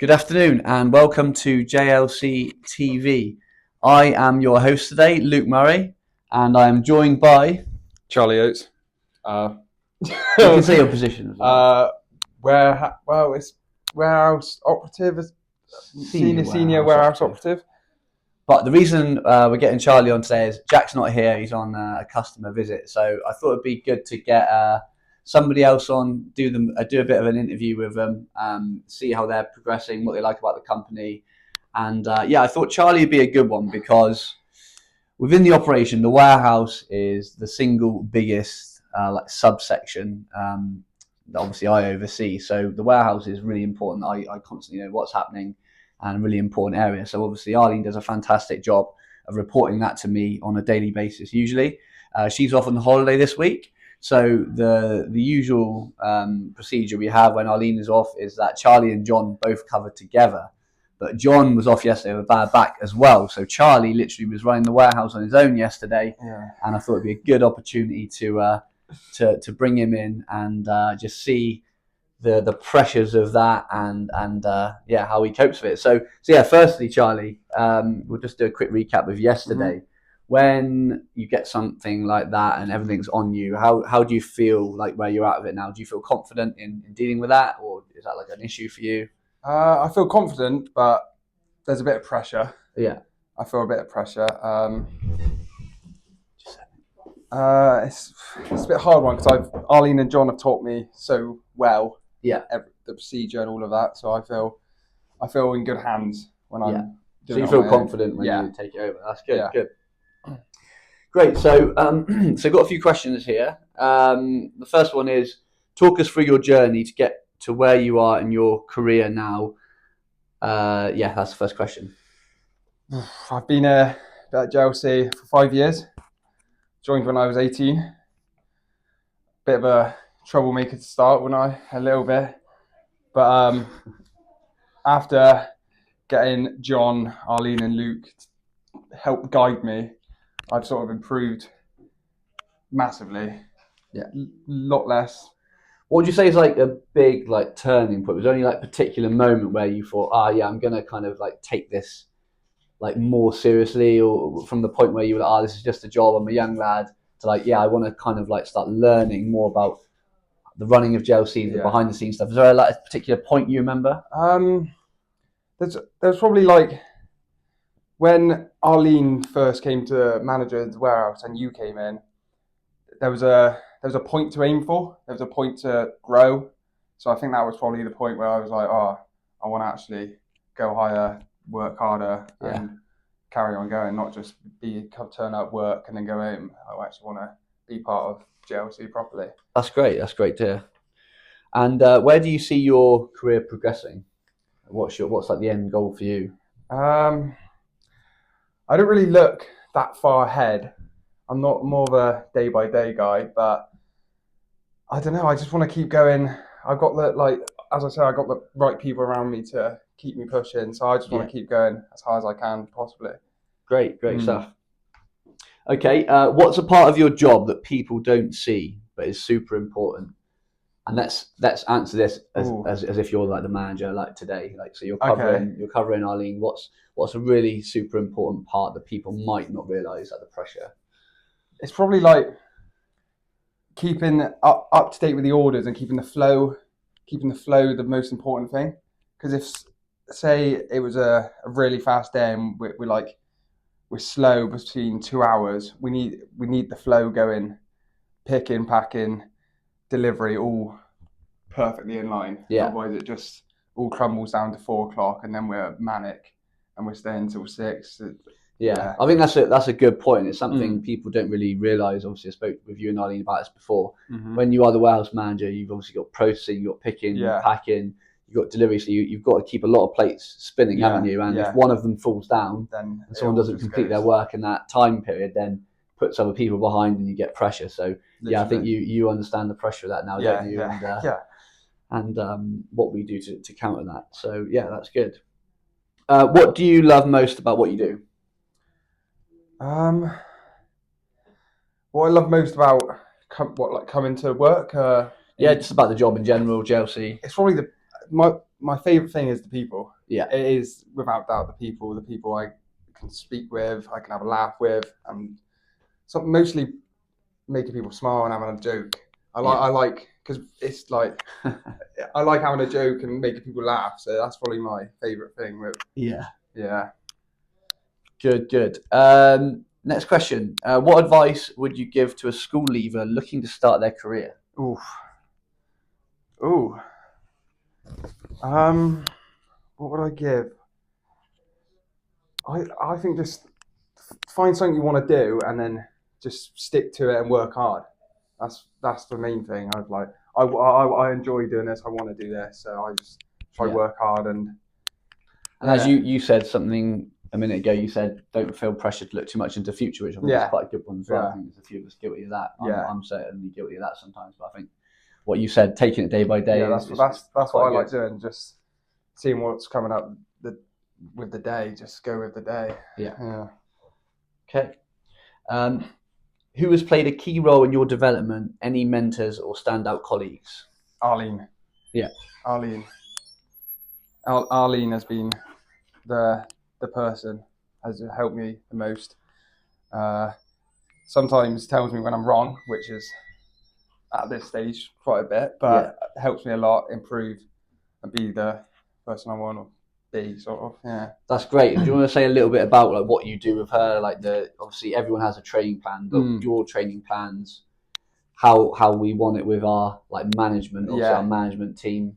Good afternoon and welcome to JLC TV. I am your host today, Luke Murray, and I am joined by... Charlie Oates. You can say your position as well. It's warehouse operative, senior warehouse operative. But the reason we're getting Charlie on today is Jack's not here. He's on a customer visit, so I thought it'd be good to get somebody else on, do a bit of an interview with them, see how they're progressing, what they like about the company, and I thought Charlie would be a good one because within the operation, the warehouse is the single biggest subsection that obviously I oversee. So the warehouse is really important. I constantly know what's happening and a really important area. So obviously Arlene does a fantastic job of reporting that to me on a daily basis usually. She's off on holiday this week. So the usual procedure we have when Arlene is off is that Charlie and John both cover together. But John was off yesterday with a bad back as well. So Charlie literally was running the warehouse on his own yesterday. Yeah. And I thought it'd be a good opportunity to bring him in and just see the pressures of that and how he copes with it. So firstly, Charlie, we'll just do a quick recap of yesterday. Mm-hmm. When you get something like that and everything's on you, how do you feel like where you're at with it now? Do you feel confident in dealing with that, or is that like an issue for you? I feel confident, but there's a bit of pressure. Yeah. I feel a bit of pressure. It's a bit hard one because Arlene and John have taught me so well. Yeah. The procedure and all of that, so I feel in good hands when I'm. Yeah. So you feel confident when you take it over. That's good. Yeah. Good. Great. So I've got a few questions here. The first one is, talk us through your journey to get to where you are in your career now. That's the first question. I've been at JLC for 5 years. Joined when I was 18. Bit of a troublemaker to start a little bit. But after getting John, Arlene and Luke to help guide me, I've sort of improved massively. Yeah. A lot less. What would you say is like a big turning point? Was there any particular moment where you thought, I'm going to kind of take this more seriously, or from the point where you were like, this is just a job, I'm a young lad, to I want to kind of start learning more about the running of JLC, the behind the scenes stuff. Is there a particular point you remember? There's probably when Arlene first came to manage the warehouse and you came in, there was a point to aim for. There was a point to grow. So I think that was probably the point where I was like, I want to actually go higher, work harder, and carry on going, not just turn up, work, and then go home. I actually want to be part of JLC properly. That's great. That's great to hear. And where do you see your career progressing? What's the end goal for you? I don't really look that far ahead. I'm not more of a day-by-day guy, but I don't know. I just want to keep going. I've got as I said, I've got the right people around me to keep me pushing. So I just want to keep going as hard as I can, possibly. Great stuff. Okay, what's a part of your job that people don't see but is super important? And let's answer this as if you're the manager today. So you're covering Arlene. What's a really super important part that people might not realise the pressure? It's probably keeping up to date with the orders and keeping the flow the most important thing. Because if say it was a really fast day and we're slow between 2 hours, we need the flow going, picking, packing, delivery all perfectly in line. Yeah. Otherwise it just all crumbles down to 4 o'clock and then we're manic and we're staying till 6. Yeah, I think that's a good point. It's something people don't really realise. Obviously, I spoke with you and Arlene about this before. Mm-hmm. When you are the warehouse manager, you've obviously got processing, you've got picking, packing, you've got delivery. So you've got to keep a lot of plates spinning, haven't you? And if one of them falls down and someone doesn't complete their work in that time period, then puts other people behind and you get pressure. So literally. I think you understand the pressure of that now, don't you? And what we do to counter that. So that's good. What do you love most about what you do? What I love most about coming to work. Just about the job in general, JLC. It's probably my my favorite thing is the people. Yeah. It is without doubt the people I can speak with, I can have a laugh with, and mostly making people smile and having a joke. I like because it's like I like having a joke and making people laugh. So that's probably my favorite thing. Yeah. Yeah. Good. Next question. What advice would you give to a school leaver looking to start their career? Ooh. What would I give? I think just find something you want to do and then just stick to it and work hard. That's the main thing. I enjoy doing this. I want to do this, so I just try work hard and as you said something a minute ago, you said don't feel pressure to look too much into the future, which I think is quite a good one as well. I think there's a few of us guilty of that. I'm certainly guilty of that sometimes, but I think what you said, taking it day by day, that's what I like doing. Just seeing what's coming up with the day. Just go with the day. Yeah. Okay. Who has played a key role in your development? Any mentors or standout colleagues? Arlene. Yeah. Arlene has been the person has helped me the most. Sometimes tells me when I'm wrong, which is at this stage quite a bit, but helps me a lot improve and be the person I want to be, sort of. Yeah, that's great. Do you want to say a little bit about like what you do with her? Like obviously everyone has a training plan, but your training plans, how we want it with our like management, obviously our management team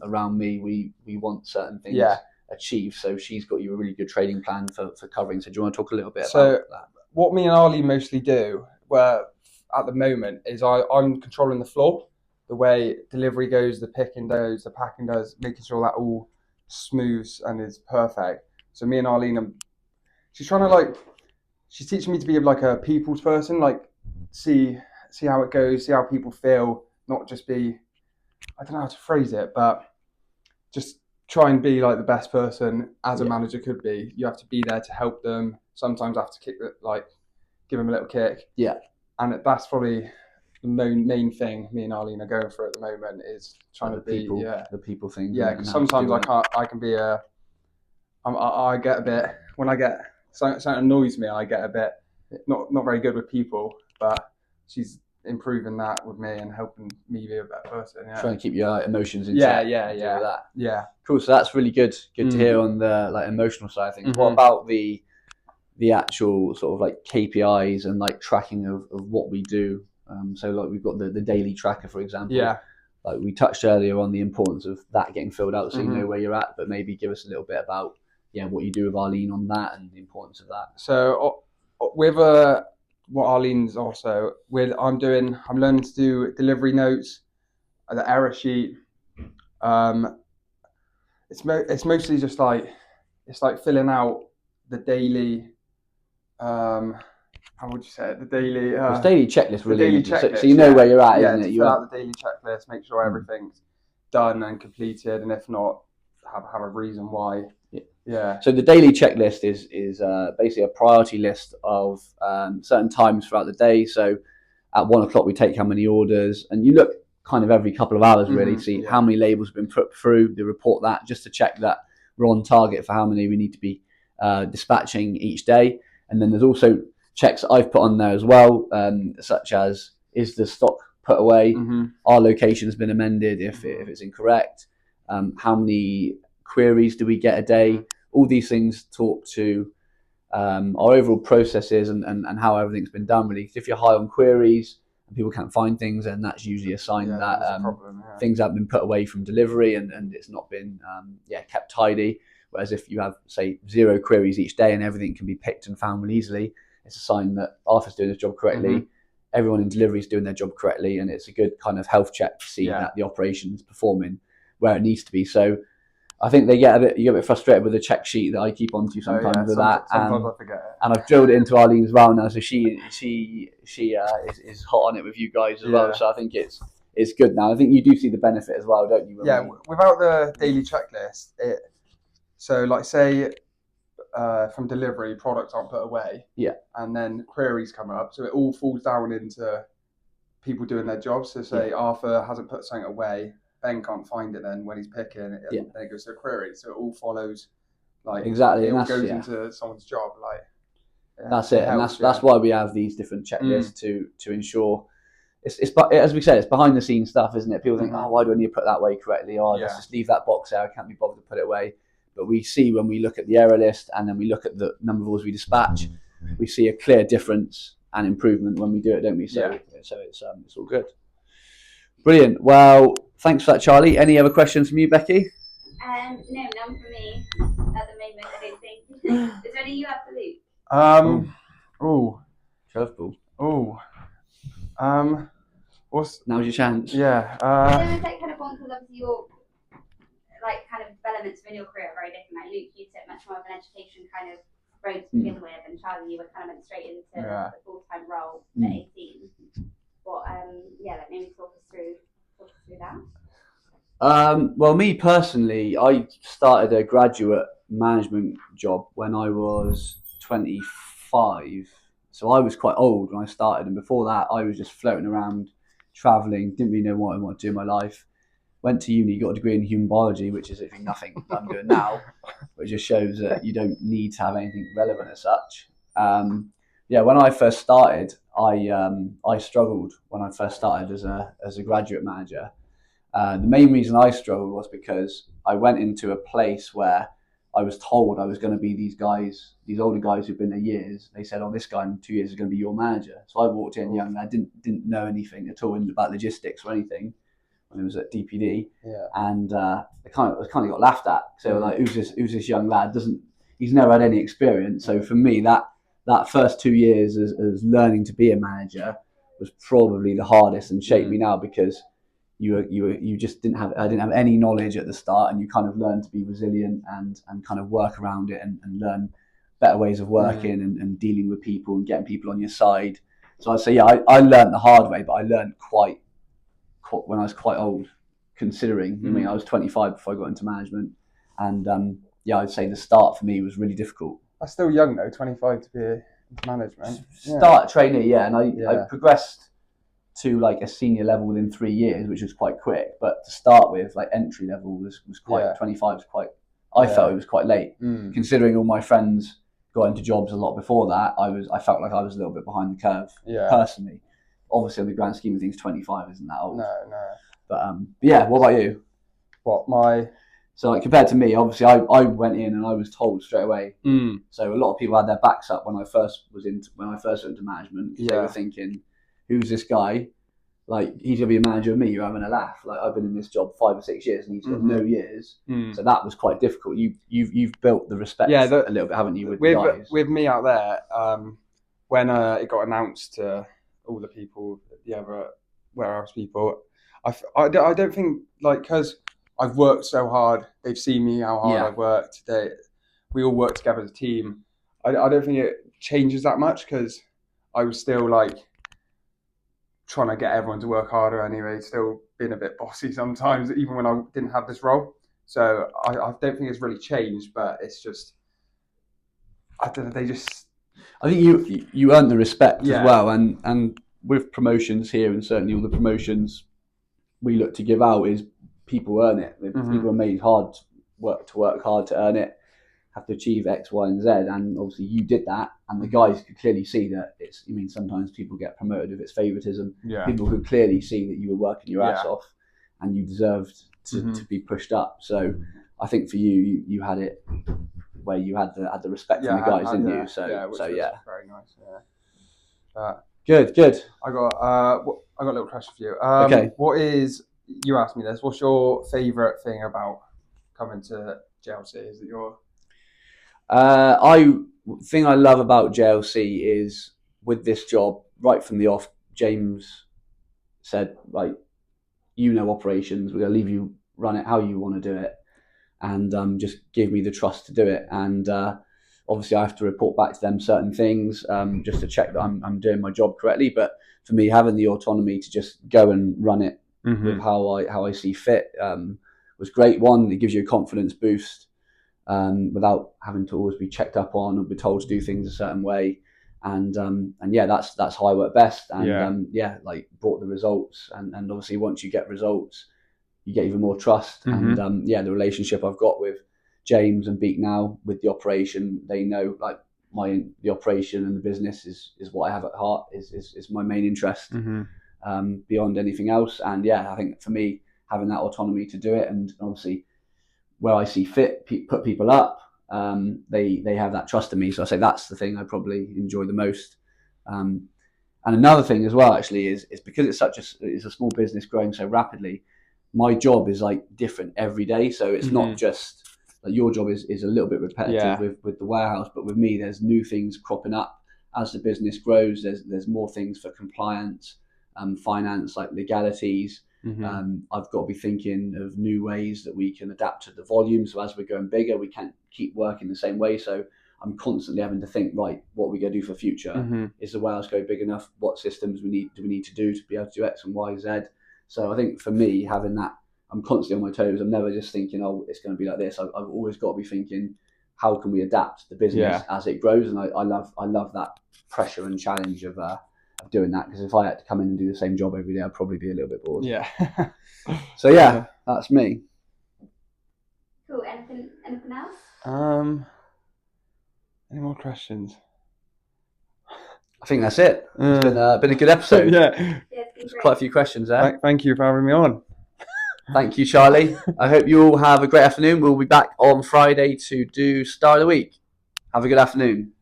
around me, we want certain things achieved. So she's got you a really good training plan for covering. So do you want to talk a little bit about that? What me and Arlie mostly do, where at the moment, is I'm controlling the floor, the way delivery goes, the picking goes, the packing does, making sure that all smooth and is perfect. So me and Arlene, she's teaching me to be like a people's person, like see how it goes, see how people feel, not just be, I don't know how to phrase it, but just try and be like the best person as a manager could be. You have to be there to help them. Sometimes I have to give them a little kick. Yeah. And that's probably the main thing me and Arlene are going through at the moment is trying to be the people thing. Yeah, because sometimes I can be I get a bit, when I get something annoys me, I get a bit not very good with people, but she's improving that with me and helping me be a better person. Yeah. Trying to keep your emotions in check. Yeah. Cool. So that's really good to hear on the like emotional side of things. What about the actual sort of like KPIs and like tracking of what we do? So like we've got the daily tracker, for example. Yeah. Like we touched earlier on the importance of that getting filled out, so you know where you're at. But maybe give us a little bit about what you do with Arlene on that and the importance of that. So with what Arlene's also with, I'm learning to do delivery notes, the error sheet. It's mostly just like filling out the daily. How would you say it? The daily. It's daily checklist, really. Daily checklist, so you know where you're at, isn't it? Fill out the daily checklist, make sure everything's done and completed, and if not, have a reason why. Yeah. So the daily checklist is basically a priority list of certain times throughout the day. So at 1 o'clock we take how many orders, and you look kind of every couple of hours really to see how many labels have been put through. They report that just to check that we're on target for how many we need to be dispatching each day. And then there's also checks I've put on there as well, such as is the stock put away, our location's been amended if it's incorrect, how many queries do we get a day. All these things talk to our overall processes and how everything's been done really. If you're high on queries and people can't find things, then that's usually a sign that things have been put away from delivery and it's not been kept tidy. Whereas if you have, say, 0 queries each day and everything can be picked and found really easily, it's a sign that Arthur's doing his job correctly, everyone in delivery is doing their job correctly, and it's a good kind of health check to see that the operation is performing where it needs to be. So I think you get a bit frustrated with the check sheet that I keep onto sometimes with that. Sometimes I forget it. And I've drilled it into Arlene as well now, so she is hot on it with you guys as well. So I think it's good now. I think you do see the benefit as well, don't you? Without the daily checklist, so like say from delivery, products aren't put away. Yeah. And then queries come up, so it all falls down into people doing their jobs. So say Arthur hasn't put something away, Ben can't find it then when he's picking, and then it goes to a query. So it all follows, like exactly, it and all goes into someone's job. Like that's it, and that's why we have these different checklists to ensure. It's as we said, it's behind the scenes stuff, isn't it? People think, oh, why do I need to put that away correctly? Or let's just leave that box there. I can't be bothered to put it away. But we see when we look at the error list and then we look at the number of orders we dispatch, we see a clear difference and improvement when we do it, don't we? So it's all good. Brilliant. Well, thanks for that, Charlie. Any other questions from you, Becky? No, none for me at the moment. I don't think. Is there any you have to Luke? Curveball. Now's your chance. Yeah. I don't know if that kind of one, because obviously your like kind of developments within your career are very different. Like Luke, you took much more of an education kind of road to begin with, and Charlie, you were kind of went straight into the full-time role at 18. But like maybe talk us through that. Well, me personally, I started a graduate management job when I was 25. So I was quite old when I started, and before that, I was just floating around, traveling, didn't really know what I wanted to do in my life. Went to uni, got a degree in human biology, which is nothing that I'm doing now, but it just shows that you don't need to have anything relevant as such. When I first started, I struggled when I first started as a graduate manager. The main reason I struggled was because I went into a place where I was told I was going to be these older guys who've been there years. They said, "Oh, this guy in 2 years is going to be your manager." So I walked in young. I didn't know anything at all about logistics or anything when I was at DPD, and I kind of got laughed at. So like, who's this young lad? He's never had any experience. So for me, that first 2 years as learning to be a manager was probably the hardest and shaped me now, because you just I didn't have any knowledge at the start, and you kind of learn to be resilient and kind of work around it and learn better ways of working and dealing with people and getting people on your side. So I'd say, I learned the hard way, but I learned quite when I was quite old, considering. I mean, I was 25 before I got into management, and I'd say the start for me was really difficult. That's still young though, 25 to be into management. Start trainee, and I progressed to like a senior level within 3 years, which was quite quick. But to start with, like entry level was quite 25 was quite. I felt it was quite late, considering all my friends got into jobs a lot before that. I felt like I was a little bit behind the curve personally. Obviously, on the grand scheme of things, 25 isn't that old. No. But what about you? So like, compared to me, obviously I went in and I was told straight away. So a lot of people had their backs up when I first went into management. They were thinking, who's this guy? Like, he's gonna be a manager of me. You're having a laugh. Like, I've been in this job 5 or 6 years and he's got no years. So that was quite difficult. You've built the respect a little bit, haven't you, with the guys? With me out there, when it got announced to all the people, the other warehouse people, I don't think, like, because I've worked so hard, they've seen me how hard I've worked. We all work together as a team. I don't think it changes that much, because I was still like trying to get everyone to work harder anyway, still being a bit bossy sometimes, even when I didn't have this role. So I don't think it's really changed, but it's just, I don't know, I think you earned the respect as well, and with promotions here, and certainly all the promotions we look to give out, is people earn it. People are made to work hard to earn it, have to achieve X, Y, and Z, and obviously you did that, and the guys could clearly see that. Sometimes people get promoted if it's favoritism. People could clearly see that you were working your ass off, and you deserved to be pushed up. So I think for you had it where you had the respect from the guys, didn't you? So very nice. Good. I got a little question for you. Okay. You asked me this. What's your favourite thing about coming to JLC? Is it your thing I love about JLC is, with this job, right from the off, James said, right, operations, we're going to leave you run it how you want to do it, and just give me the trust to do it. And obviously I have to report back to them certain things, just to check that I'm doing my job correctly. But for me, having the autonomy to just go and run it with how I see fit was great. One, it gives you a confidence boost, without having to always be checked up on or be told to do things a certain way. And that's how I work best. And like, brought the results. And obviously once you get results, you get even more trust. Mhm. And the relationship I've got with James and Beak now with the operation, they know like the operation and the business is what I have at heart, is my main interest, beyond anything else. And I think for me, having that autonomy to do it, and obviously where I see fit, put people up, they have that trust in me. So I say that's the thing I probably enjoy the most. And another thing as well, actually, is because it's a small business growing so rapidly. My job is like different every day, so it's not just like your job is a little bit repetitive with the warehouse, but with me, there's new things cropping up as the business grows. There's more things for compliance, finance, like legalities. I've got to be thinking of new ways that we can adapt to the volume. So as we're going bigger, we can't keep working the same way. So I'm constantly having to think, right, what are we going to do for future? Is the warehouse go big enough? What systems do we need to do to be able to do X and Y, Z? So I think for me, having that, I'm constantly on my toes. I'm never just thinking, oh, it's going to be like this. I've always got to be thinking, how can we adapt the business as it grows? And I love that pressure and challenge of doing that, because if I had to come in and do the same job every day, I'd probably be a little bit bored. Yeah. So that's me. Cool. Anything else? Any more questions? I think that's it. It's been a good episode. There's quite a few questions there. Thank you for having me on. Thank you, Charlie. I hope you all have a great afternoon. We'll be back on Friday to do Star of the Week. Have a good afternoon.